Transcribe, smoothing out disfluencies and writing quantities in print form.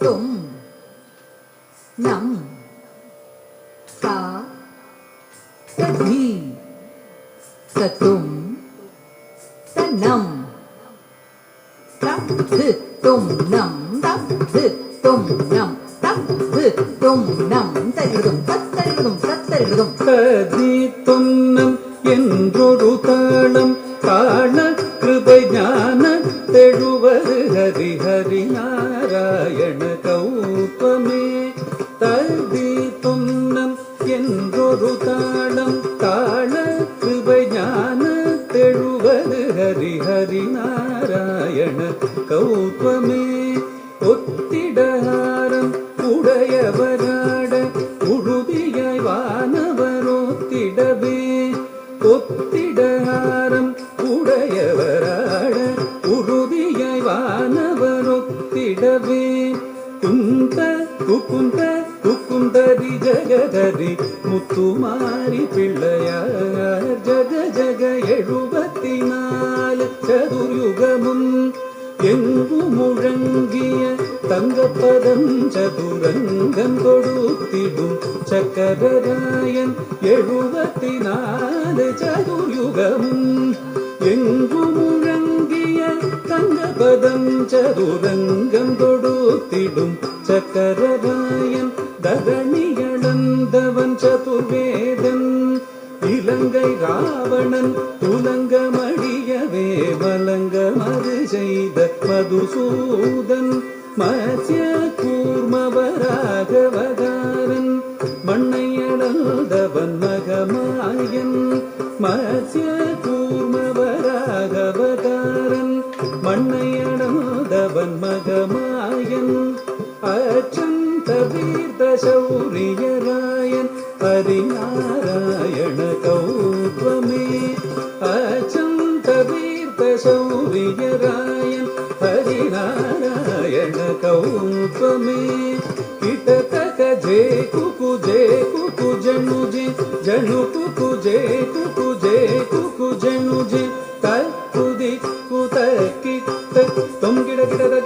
तुम नम ता तधी ततुम तनम तद्ध तुम नम तद्ध तुम नम तद्ध तुम नम तरिदुम तत्तरिदुम तत्तरिदुम तदी तुम नम என்றொரு தாளம் காண கிருபை ஞான தெழுவது ஹரி ஹரி நாராயண கௌத்வமே. ததி துன்னம் என்றொரு தாளம் காண கிருபை ஞான தெழுவது ஹரி ஹரி நாராயண கௌத்வமே. ஒத்திடஹாரம் உடையவராட உறுதியாய் வானவரோத்திடவே. ஒத்திடஹாரம் உடையவராட உறுதியாய் வானவரொத்திடவே. குந்த குக்குந்த குக்குந்தரி ஜகதரி முத்துமாரி பிள்ளையார் ஜக ஜக 74 சதுர்யுகமும் எங்கு முழங்கிய தங்கப்பதம் சதுரங்கம் கொடுத்திடும் சக்கரராயன் 74 சதுர்யுகமும் எங்கு முழங்கிய தங்கப்பதம் சதுரங்கம் கொடுத்திடும் சக்கரராயன் தரணியளந்தவன் சதுர்வேதன் இலங்கை ராவணன் துலங்கமடியவே மலங்கமது செய்த மதுசூதன் மத்ய கூர்மவராகவதாரன் மண்ணையளந்தவன் மகமாயன். மத்ய கூர்மவராகவதாரன் மண்ணையளந்தவன் மகமாயன். அச்சம் தீர்த்த சௌரியராயன் ஹரிநாராயண கௌத்வமே. அச்சம் தீர்த்த சௌரியராயன் ஹரிநாராயண கௌத்வமே. கிட்டத்தக்க ஜே குக்கு ஜனுஜி ஜனு குக்கு ஜே ஜனுஜி தக்குதி குத கிட்ட தொங்கிட கிட கிட